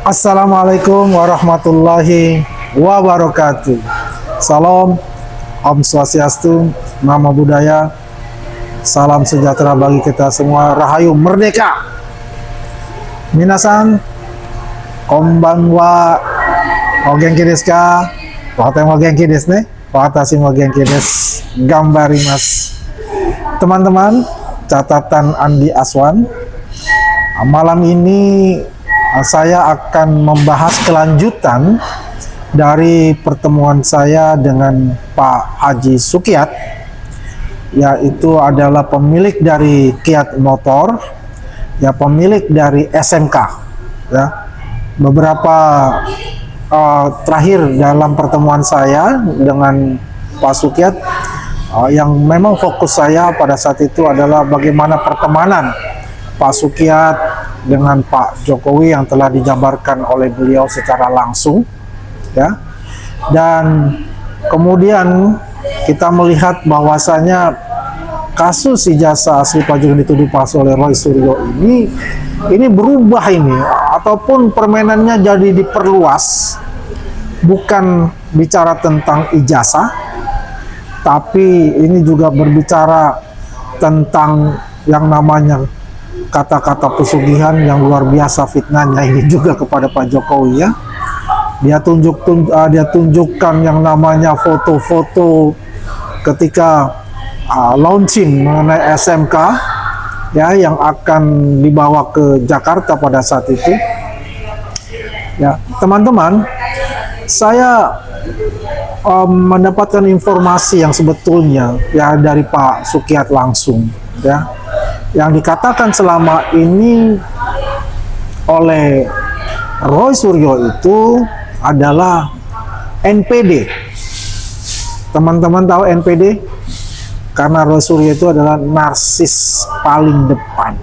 Assalamualaikum warahmatullahi wabarakatuh. Salam, Om Swastiastu, Namo Buddhaya, salam sejahtera bagi kita semua, Rahayu Merdeka. Minasan, konbanwa, o genki desu ka? Watashi mo genki desu ne. Watashi mo genki desu. Gambarimasu. Teman-teman, catatan Andi Aswan. Malam ini saya akan membahas kelanjutan dari pertemuan saya dengan Pak Haji Sukiat, yaitu adalah pemilik dari Kiat Motor, ya, pemilik dari SMK, ya. Beberapa terakhir dalam pertemuan saya dengan Pak Sukiat, yang memang fokus saya pada saat itu adalah bagaimana pertemanan Pak Sukiat dengan Pak Jokowi yang telah dijabarkan oleh beliau secara langsung, ya. Dan kemudian kita melihat bahwasanya kasus ijazah asli Pak Jokowi dituduh palsu oleh Roy Suryo ini berubah ini, ataupun permainannya jadi diperluas, bukan bicara tentang ijazah, tapi ini juga berbicara tentang yang namanya kata-kata pesugihan yang luar biasa fitnahnya ini juga kepada Pak Jokowi, ya. Dia tunjukkan yang namanya foto-foto ketika launching mengenai SMK, ya, yang akan dibawa ke Jakarta pada saat itu. Ya, teman-teman, saya mendapatkan informasi yang sebetulnya, ya, dari Pak Sukiat langsung, ya. Yang dikatakan selama ini oleh Roy Suryo itu adalah NPD. Teman-teman tahu NPD? Karena Roy Suryo itu adalah narsis paling depan.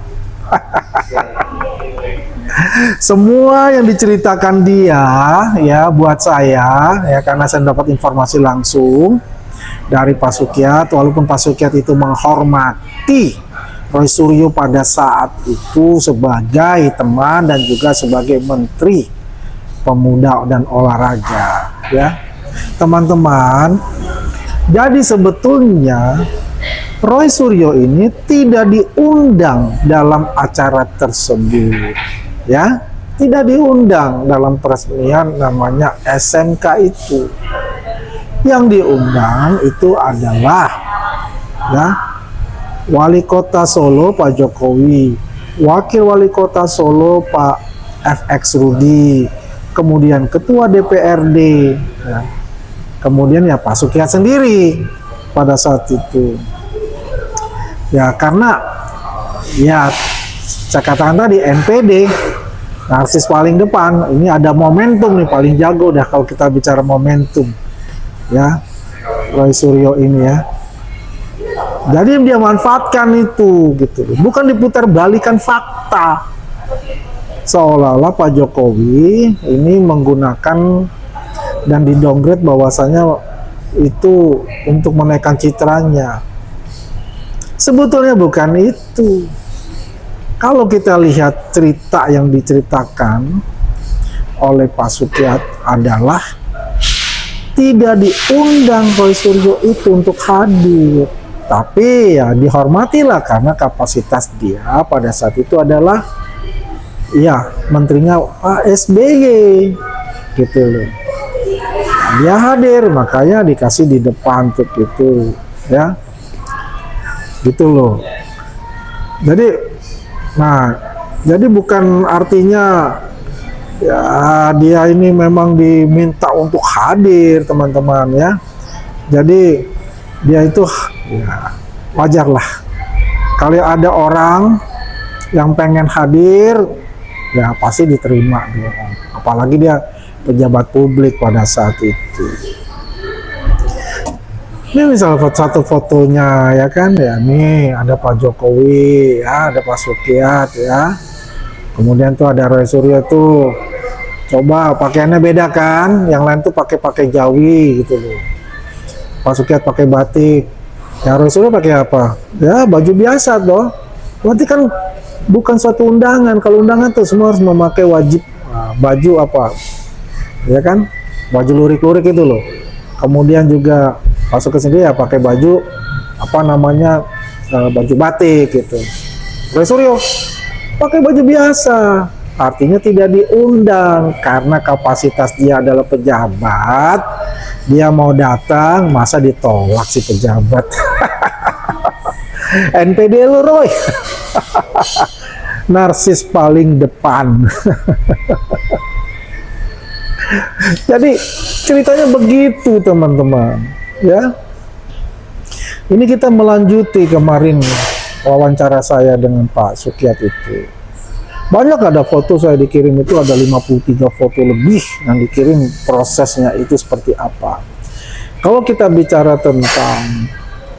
Semua yang diceritakan dia, ya, buat saya, ya, karena saya dapat informasi langsung dari Pak Sukiat, walaupun Pak Sukiat itu menghormati Roy Suryo pada saat itu sebagai teman dan juga sebagai Menteri Pemuda dan Olahraga, ya. Teman-teman, jadi sebetulnya Roy Suryo ini tidak diundang dalam acara tersebut, ya. Tidak diundang dalam peresmian namanya SMK itu. Yang diundang itu adalah, ya, Wali Kota Solo Pak Jokowi, Wakil Wali Kota Solo Pak FX Rudi, kemudian Ketua DPRD, ya. Kemudian ya Pak Sukiat sendiri pada saat itu. Ya, karena ya saya katakan tadi NPD, narsis paling depan, ini ada momentum nih, paling jago dah kalau kita bicara momentum, ya, Roy Suryo ini, ya. Jadi dia manfaatkan itu, gitu, bukan diputar balikan fakta, seolah-olah Pak Jokowi ini menggunakan dan di-downgrade bahwasanya itu untuk menaikkan citranya. Sebetulnya bukan itu. Kalau kita lihat cerita yang diceritakan oleh Pak Sukiat adalah tidak diundang Roy Suryo itu untuk hadir. Tapi ya dihormatilah karena kapasitas dia pada saat itu adalah, ya, menterinya Pak SBY, gitu loh. Dia hadir, makanya dikasih di depan tuh, gitu, ya, gitu loh. Jadi, nah, jadi bukan artinya ya dia ini memang diminta untuk hadir, teman-teman, ya. Jadi dia itu, ya, wajar lah kalau ada orang yang pengen hadir, ya pasti diterima dong. Apalagi dia pejabat publik pada saat itu. Ini misal satu fotonya, ya kan, ya, nih ada Pak Jokowi, ya, ada Pak Sukiat, ya. Kemudian tuh ada Roy Suryo tuh. Coba pakaiannya beda kan? Yang lain tuh pakai Jawi, gitu loh. Pak Sukiat pakai batik, ya Roy Suryo pakai apa? Ya baju biasa, doh. Berarti kan bukan suatu undangan. Kalau undangan tuh semua harus memakai wajib baju apa, ya kan, baju lurik-lurik itu loh. Kemudian juga masuk ke sini ya pakai baju apa namanya, baju batik gitu. Roy Suryo pakai baju biasa, artinya tidak diundang karena kapasitas dia adalah pejabat. Dia mau datang, masa ditolak si pejabat. NPD lu Roy. Narsis paling depan. Jadi ceritanya begitu teman-teman, ya. Ini kita melanjuti kemarin wawancara saya dengan Pak Sukiat itu. Banyak ada foto saya dikirim, itu ada 53 foto lebih yang dikirim, prosesnya itu seperti apa. Kalau kita bicara tentang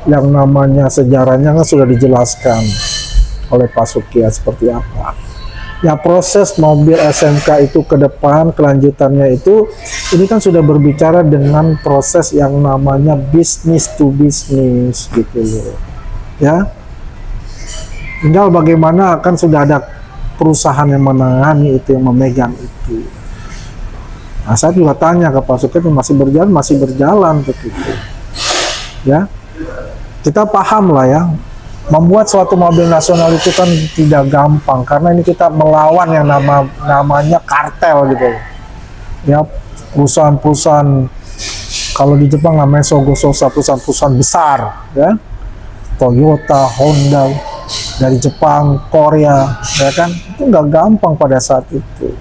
yang namanya sejarahnya kan sudah dijelaskan oleh Pak Sukiat seperti apa. Ya, proses mobil SMK itu ke depan, kelanjutannya itu, ini kan sudah berbicara dengan proses yang namanya business to business gitu loh. Ya, tinggal bagaimana, kan sudah ada perusahaan yang menangani itu, yang memegang itu. Nah, saya juga tanya ke Pak Sukiat, masih berjalan begitu. Ya, kita paham lah ya. Membuat suatu mobil nasional itu kan tidak gampang, karena ini kita melawan yang namanya kartel gitu. Ya, perusahaan-perusahaan, kalau di Jepang namanya Sogo-Sosa, perusahaan-perusahaan besar, ya. Toyota, Honda, dari Jepang, Korea, ya kan, itu nggak gampang pada saat itu.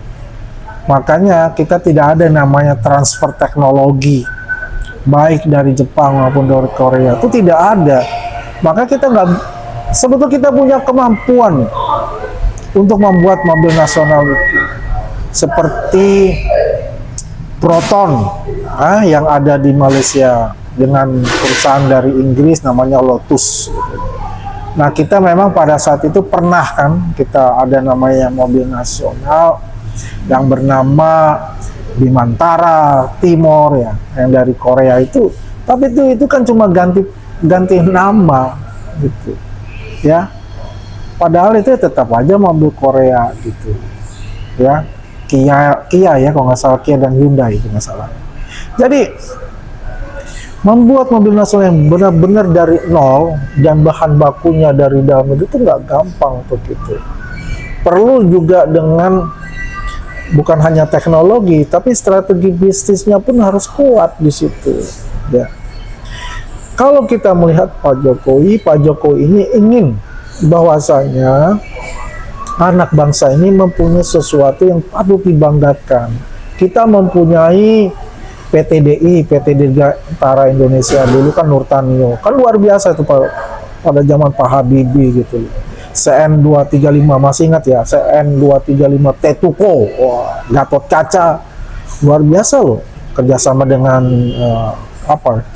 Makanya kita tidak ada namanya transfer teknologi, baik dari Jepang maupun dari Korea, itu tidak ada. Maka kita sebetulnya kita punya kemampuan untuk membuat mobil nasional itu, seperti Proton yang ada di Malaysia dengan perusahaan dari Inggris namanya Lotus. Nah, kita memang pada saat itu pernah kan, kita ada namanya mobil nasional yang bernama Bimantara Timor ya, yang dari Korea itu. Tapi itu kan cuma ganti nama gitu ya, padahal itu tetap aja mobil Korea gitu ya. Kia ya kalau nggak salah, Kia dan Hyundai itu nggak salah. Jadi membuat mobil nasional yang benar-benar dari nol dan bahan bakunya dari dalam negeri itu nggak gampang begitu. Perlu juga dengan bukan hanya teknologi, tapi strategi bisnisnya pun harus kuat di situ ya. Kalau kita melihat Pak Jokowi ini ingin bahwasanya anak bangsa ini mempunyai sesuatu yang patut dibanggakan. Kita mempunyai PTDI, PT Dirgantara Indonesia, dulu kan Nurtanio, kan luar biasa itu pada zaman Pak Habibie gitu. CN 235, masih ingat ya, CN 235 Tetuko, Gatot Kaca, luar biasa loh, kerjasama dengan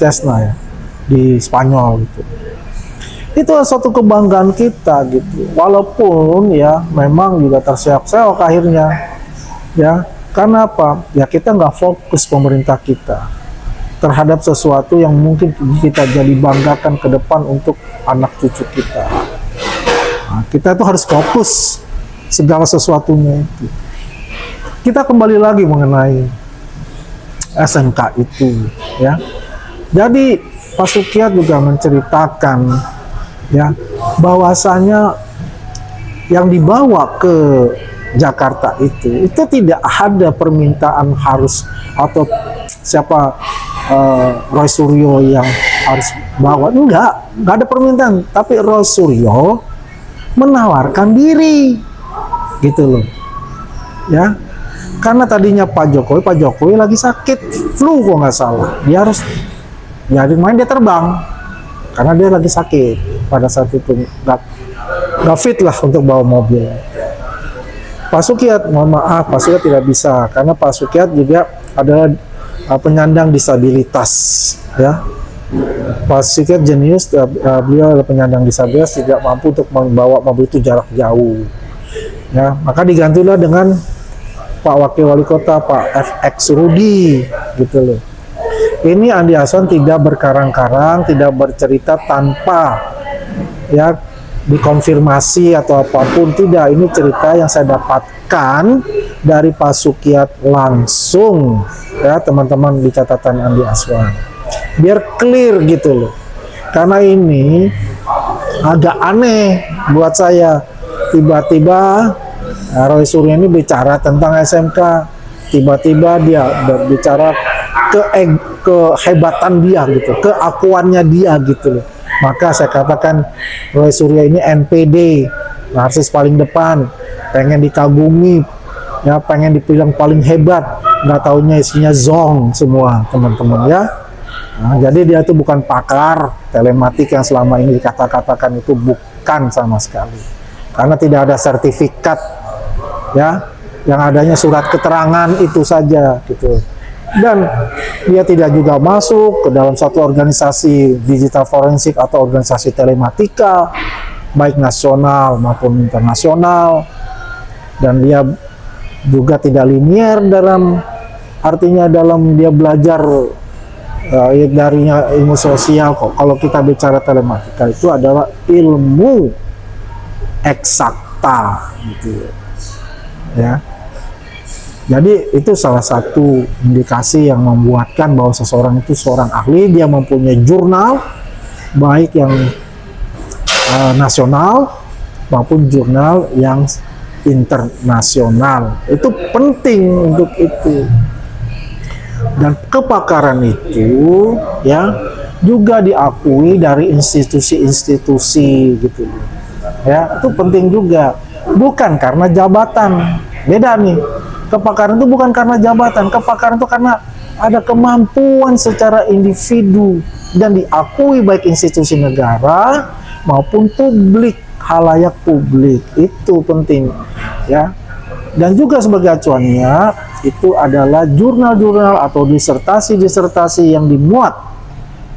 Cessna ya, di Spanyol gitu. Itu suatu kebanggaan kita gitu, walaupun ya memang juga terseok-seok akhirnya ya. Karena apa? Ya kita nggak fokus, pemerintah kita, terhadap sesuatu yang mungkin kita jadi banggakan ke depan untuk anak cucu kita. Nah, kita itu harus fokus segala sesuatunya itu. Kita kembali lagi mengenai SMK itu ya. Jadi Pak Sukiat juga menceritakan ya, bahwasanya yang dibawa ke Jakarta itu tidak ada permintaan harus, atau siapa Roy Suryo yang harus bawa, enggak ada permintaan, tapi Roy Suryo menawarkan diri gitu loh ya. Karena tadinya Pak Jokowi lagi sakit flu kok nggak salah, dia harus dia terbang karena dia lagi sakit pada saat itu, nggak fit lah untuk bawa mobil. Pak Sukiat, mohon maaf, Pak Sukiat tidak bisa karena Pak Sukiat juga adalah penyandang disabilitas ya. Pak Sukiat jenius, beliau adalah penyandang disabilitas, tidak mampu untuk membawa mobil itu jarak jauh ya. Maka digantilah dengan Pak Wakil Wali Kota, Pak FX Rudi gitu loh. Ini Andi Hasan tidak berkarang-karang, tidak bercerita tanpa ya dikonfirmasi atau apapun, tidak. Ini cerita yang saya dapatkan dari Pak Sukiat langsung, ya teman-teman di catatan Andi Aswan, biar clear gitu loh. Karena ini agak aneh buat saya, tiba-tiba Roy Suryo ini bicara tentang SMK, tiba-tiba dia berbicara kehebatan dia gitu, keakuannya dia gitu loh. Maka saya katakan Roy Suryo ini NPD, narsis paling depan, pengen dikagumi, ya pengen dibilang paling hebat, nggak taunya isinya zong semua teman-teman ya. Nah, jadi dia itu bukan pakar telematik yang selama ini dikata-katakan, itu bukan sama sekali, karena tidak ada sertifikat, ya, yang adanya surat keterangan itu saja gitu. Dan dia tidak juga masuk ke dalam satu organisasi digital forensik atau organisasi telematika baik nasional maupun internasional, dan dia juga tidak linier dalam artinya dalam dia belajar dari ilmu sosial kok. Kalau kita bicara telematika itu adalah ilmu eksakta gitu ya. Jadi itu salah satu indikasi yang membuatkan bahwa seseorang itu seorang ahli. Dia mempunyai jurnal baik yang nasional maupun jurnal yang internasional. Itu penting untuk itu. Dan kepakaran itu ya juga diakui dari institusi-institusi gitu ya. Itu penting juga, bukan karena jabatan. Beda nih, kepakaran itu bukan karena jabatan, kepakaran itu karena ada kemampuan secara individu dan diakui baik institusi negara maupun publik, halayak publik. Itu penting ya. Dan juga sebagai acuannya itu adalah jurnal-jurnal atau disertasi-disertasi yang dimuat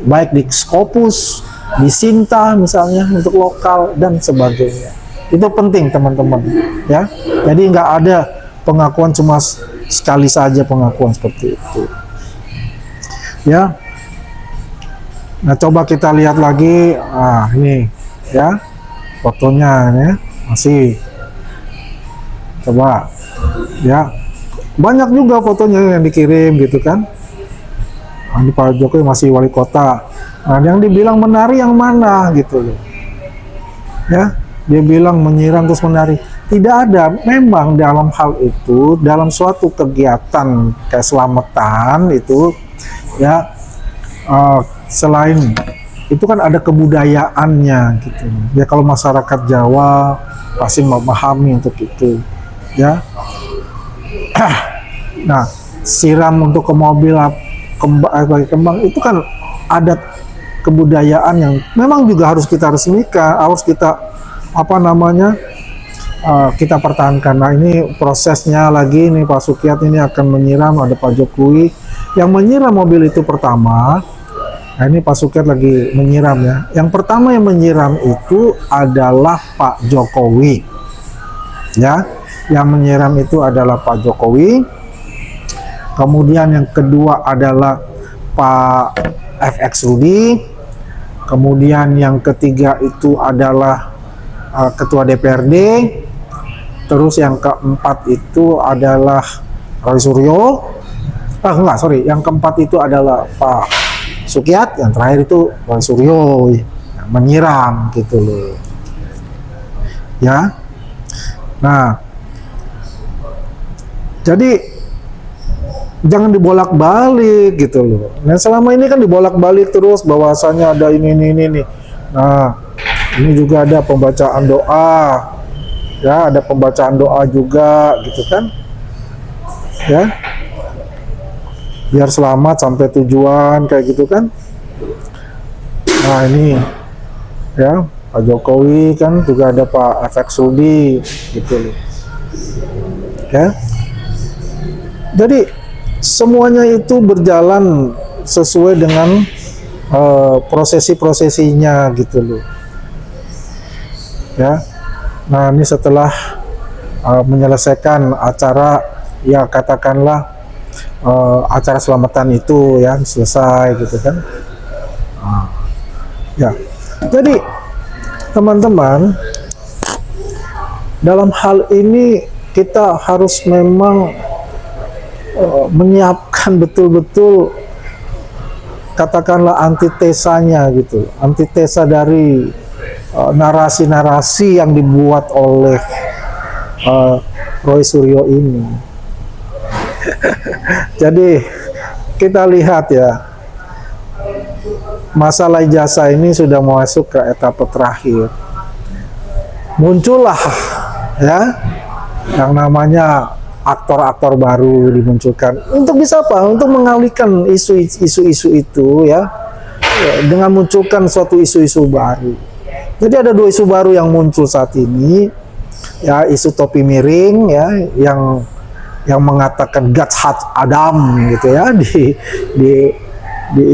baik di Scopus, di Sinta misalnya untuk lokal dan sebagainya. Itu penting teman-teman ya. Jadi nggak ada pengakuan cuma sekali saja pengakuan seperti itu ya. Nah coba kita lihat lagi, ini ya fotonya ya, masih coba ya, banyak juga fotonya yang dikirim gitu kan. Ini Pak Jokowi masih wali kota. Nah yang dibilang menari yang mana gitu loh ya. Dia bilang menyiram terus menari, tidak ada. Memang dalam hal itu, dalam suatu kegiatan keselamatan itu ya, selain itu kan ada kebudayaannya gitu ya. Kalau masyarakat Jawa pasti memahami untuk itu ya. Nah siram untuk ke mobil kembang itu kan adat kebudayaan yang memang juga harus kita resmikan, harus kita kita pertahankan. Nah ini prosesnya lagi nih, Pak Sukiat ini akan menyiram, ada Pak Jokowi yang menyiram mobil itu pertama. Nah ini Pak Sukiat lagi menyiram ya. Yang pertama yang menyiram itu adalah Pak Jokowi ya. Yang menyiram itu adalah Pak Jokowi. Kemudian yang kedua adalah Pak FX Rudi. Kemudian yang ketiga itu adalah Ketua DPRD. Terus yang keempat itu adalah Roy Suryo. Yang keempat itu adalah Pak Sukiat. Yang terakhir itu Roy Suryo yang menyiram gitu loh ya. Nah jadi jangan dibolak-balik gitu loh. Nah selama ini kan dibolak-balik terus bahwasanya ada ini. Nah ini juga ada pembacaan doa ya, ada pembacaan doa juga gitu kan ya, biar selamat sampai tujuan kayak gitu kan. Nah ini ya Pak Jokowi kan juga ada Pak FX Rudi gitu loh ya. Jadi semuanya itu berjalan sesuai dengan prosesi-prosesinya gitu loh ya. Nah ini setelah menyelesaikan acara ya, katakanlah acara selamatan itu ya selesai gitu kan ya. Jadi teman-teman, dalam hal ini kita harus memang menyiapkan betul-betul, katakanlah antitesanya gitu, antitesa dari narasi-narasi yang dibuat oleh Roy Suryo ini. Jadi kita lihat ya, masalah ijazah ini sudah masuk ke etapa terakhir. Muncullah ya yang namanya aktor-aktor baru dimunculkan untuk bisa apa? Untuk mengalihkan isu-isu itu ya, dengan munculkan suatu isu-isu baru. Jadi ada dua isu baru yang muncul saat ini ya, isu topi miring ya, yang mengatakan God's heart Adam gitu ya di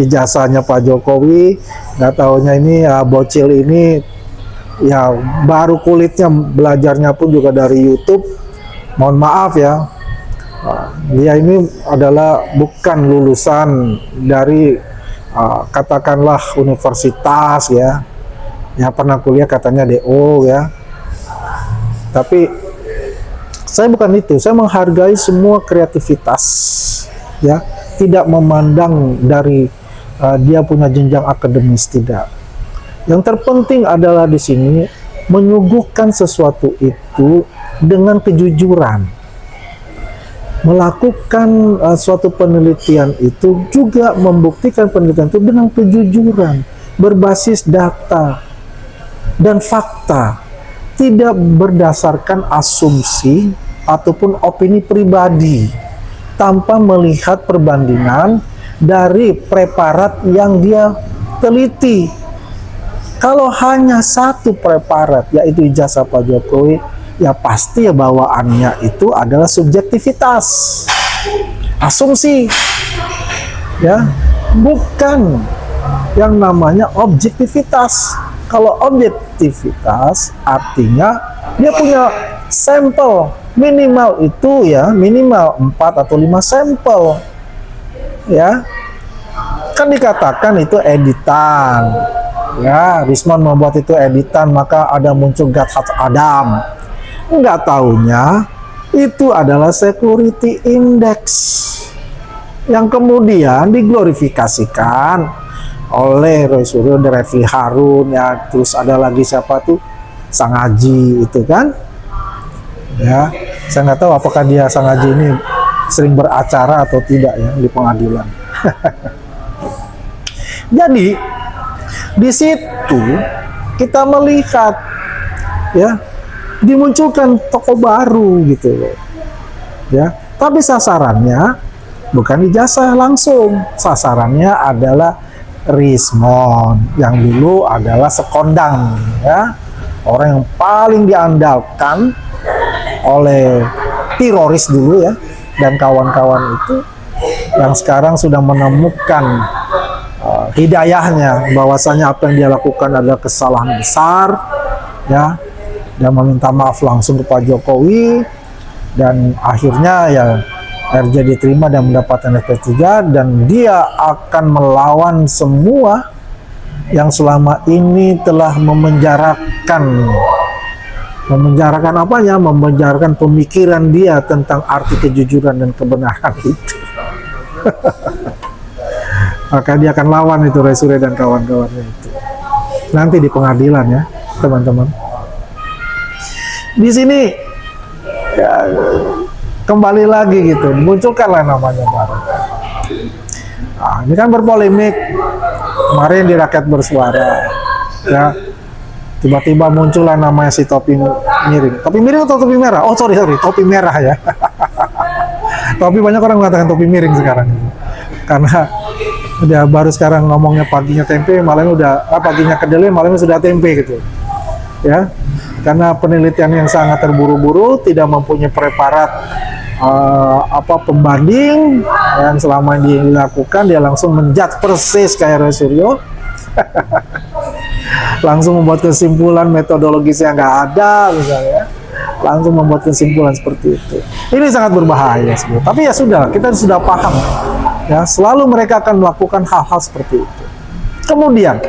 ijazahnya Pak Jokowi. Nggak taunya ini ya, bocil ini ya baru kulitnya, belajarnya pun juga dari YouTube. Mohon maaf ya, dia ini adalah bukan lulusan dari katakanlah universitas ya, pernah kuliah katanya DO ya. Tapi saya bukan itu, saya menghargai semua kreativitas ya, tidak memandang dari dia punya jenjang akademis, tidak. Yang terpenting adalah di sini menyuguhkan sesuatu itu dengan kejujuran. Melakukan suatu penelitian itu juga membuktikan penelitian itu dengan kejujuran, berbasis data dan fakta, tidak berdasarkan asumsi ataupun opini pribadi, tanpa melihat perbandingan dari preparat yang dia teliti. Kalau hanya satu preparat, yaitu ijazah Pak Jokowi, ya pasti ya bawaannya itu adalah subjektivitas, asumsi, ya, bukan yang namanya objektivitas. Kalau objektivitas artinya dia punya sampel minimal itu ya, minimal 4 atau 5 sampel, ya. Kan dikatakan itu editan. Ya, Rismon membuat itu editan, maka ada muncul God's heart Adam. Nggak taunya itu adalah security index yang kemudian diglorifikasikan oleh Roy Suryo, Refli Harun ya, terus ada lagi siapa tuh, Sang Haji itu kan ya. Saya nggak tahu apakah dia Sang Haji ini sering beracara atau tidak ya di pengadilan. Jadi di situ kita melihat ya, dimunculkan tokoh baru gitu loh ya, tapi sasarannya bukan ijazah langsung, sasarannya adalah Rismon yang dulu adalah sekondang ya, orang yang paling diandalkan oleh teroris dulu ya, dan kawan-kawan itu yang sekarang sudah menemukan hidayahnya, bahwasanya apa yang dia lakukan adalah kesalahan besar ya, dan meminta maaf langsung ke Pak Jokowi, dan akhirnya ya RJ diterima dan mendapatkan SP3, dan dia akan melawan semua yang selama ini telah memenjarakan apanya, memenjarakan pemikiran dia tentang arti kejujuran dan kebenaran itu. Maka dia akan lawan itu Roy Suryo dan kawan-kawannya itu nanti di pengadilan ya teman-teman. Di sini ya, kembali lagi gitu, munculkanlah namanya baru. Nah, ini kan berpolemik kemarin di Rakyat Bersuara ya, tiba-tiba muncullah namanya si topi miring. Topi miring atau topi merah? Oh sorry, topi merah ya. Topi, banyak orang mengatakan topi miring sekarang karena udah baru sekarang ngomongnya paginya tempe, malamnya udah paginya kedelai, malamnya sudah tempe gitu ya, karena penelitian yang sangat terburu-buru, tidak mempunyai preparat pembanding yang selama ini dilakukan. Dia langsung menjudge persis kayak Roy Suryo. Langsung membuat kesimpulan metodologisnya nggak ada misalnya, langsung membuat kesimpulan seperti itu. Ini sangat berbahaya sebenarnya. Tapi ya sudah, kita sudah paham ya, selalu mereka akan melakukan hal-hal seperti itu. Kemudian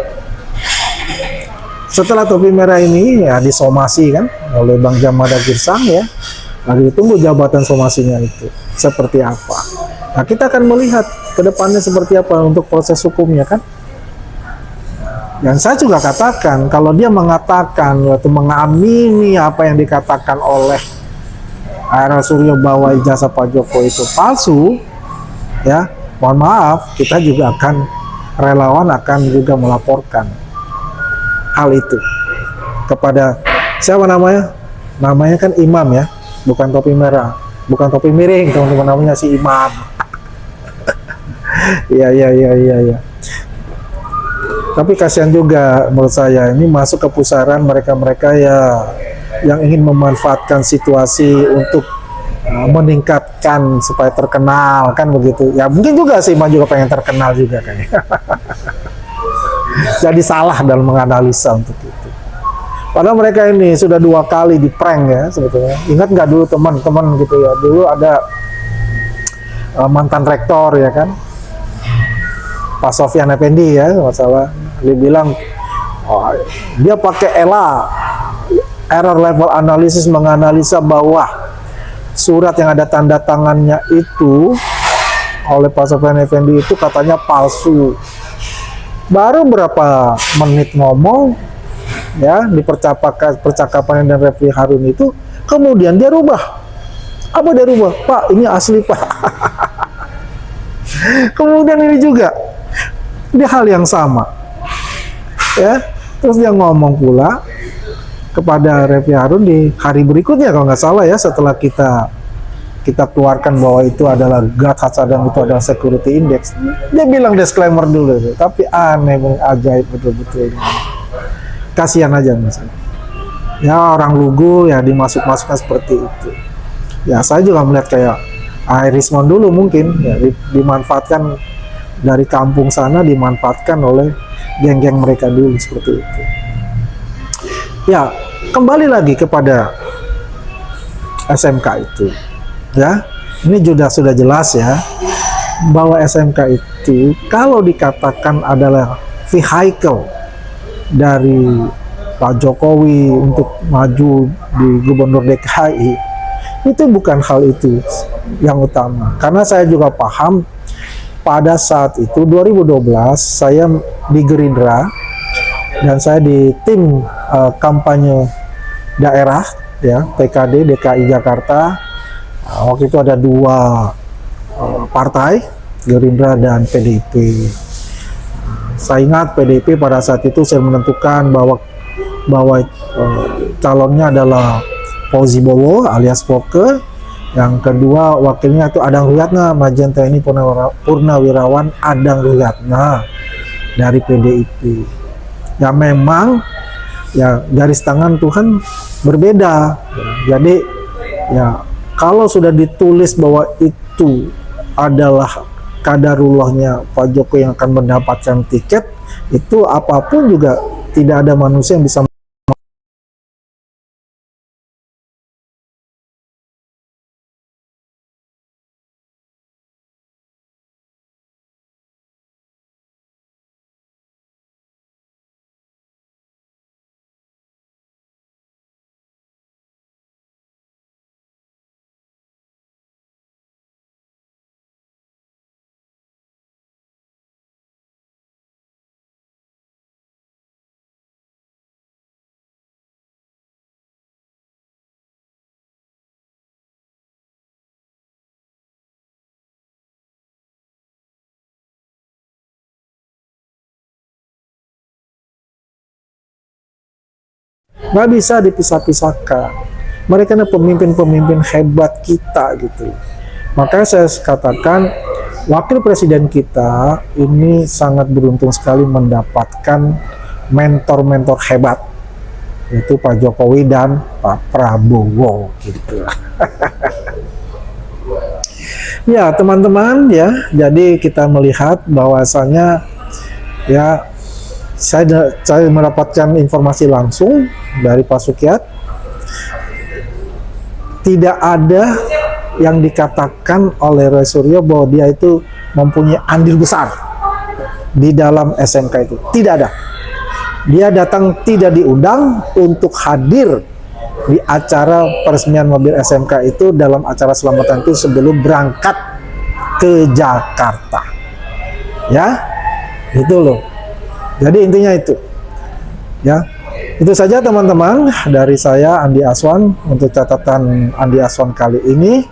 setelah topi merah ini ya disomasi kan oleh Bang Jamada Girsang ya, Lagi ditunggu jabatan somasinya itu seperti apa. Nah, kita akan melihat ke depannya seperti apa untuk proses hukumnya kan. Dan saya juga katakan, kalau dia mengatakan atau mengamini apa yang dikatakan oleh Aira Suryo bahwa ijazah Pak Jokowi itu palsu, ya mohon maaf, kita juga akan relawan akan juga melaporkan hal itu kepada siapa namanya? Namanya kan Imam ya, bukan topi merah, bukan topi miring, teman-teman, namanya si Imam. Iya. Tapi kasihan juga menurut saya, ini masuk ke pusaran mereka-mereka ya yang ingin memanfaatkan situasi untuk meningkatkan supaya terkenal kan begitu. Ya mungkin juga sih Imam juga pengen terkenal juga kayaknya. Jadi salah dalam menganalisa untuk itu. Padahal mereka ini sudah 2 kali di prank ya sebetulnya. Ingat nggak dulu teman-teman gitu ya, dulu ada mantan rektor ya kan, Pak Sofyan Effendi ya masalah, dia bilang dia pakai error level analisis, menganalisa bahwa surat yang ada tanda tangannya itu oleh Pak Sofyan Effendi itu katanya palsu. Baru berapa menit ngomong ya di percakapan dan Refli Harun itu, kemudian dia rubah. Apa dia rubah? Pak, ini asli Pak. Kemudian ini juga dia hal yang sama ya, terus dia ngomong pula kepada Refli Harun di hari berikutnya kalau nggak salah ya, setelah kita keluarkan bahwa itu adalah GAT Hacadam, itu adalah security index, dia bilang disclaimer dulu itu. Tapi aneh, ajaib betul-betul, kasihan aja misalnya ya, orang lugu ya dimasukkan seperti itu ya. Saya juga melihat kayak Rismon dulu mungkin ya, dimanfaatkan dari kampung sana, dimanfaatkan oleh geng-geng mereka dulu seperti itu. Ya, kembali lagi kepada SMK itu. Ya, ini sudah jelas ya bahwa SMK itu kalau dikatakan adalah vehicle dari Pak Jokowi untuk maju di Gubernur DKI, itu bukan hal itu yang utama. Karena saya juga paham pada saat itu 2012 saya di Gerindra dan saya di tim kampanye daerah ya, PKD DKI Jakarta. Waktu itu ada 2 partai, Gerindra dan PDIP. Saya ingat PDIP pada saat itu saya menentukan bahwa calonnya adalah Fauzi Bowo alias Poke. Yang kedua wakilnya itu Adang Ruyatna, Majen TNI Purnawirawan Adang Ruyatna dari PDIP. Ya memang ya garis tangan Tuhan berbeda. Jadi ya kalau sudah ditulis bahwa itu adalah kadarullahnya Pak Jokowi yang akan mendapatkan tiket, itu apapun juga tidak ada manusia yang bisa. Nggak bisa dipisah-pisahkan. Mereka adalah pemimpin-pemimpin hebat kita gitu. Makanya saya katakan wakil presiden kita ini sangat beruntung sekali mendapatkan mentor-mentor hebat, yaitu Pak Jokowi dan Pak Prabowo gitu. Ya teman-teman ya, jadi kita melihat bahwasanya ya saya mendapatkan informasi langsung dari Pak Sukyat, tidak ada yang dikatakan oleh Roy Suryo bahwa dia itu mempunyai andil besar di dalam SMK itu. Tidak ada. Dia datang tidak diundang untuk hadir di acara peresmian mobil SMK itu, dalam acara selamatan itu sebelum berangkat ke Jakarta. Ya, itu loh. Jadi intinya itu. Ya, itu saja teman-teman dari saya Andi Aswan untuk catatan Andi Aswan kali ini.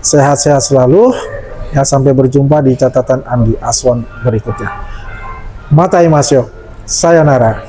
Sehat-sehat selalu. Ya, sampai berjumpa di catatan Andi Aswan berikutnya. Matai Masyo, sayonara.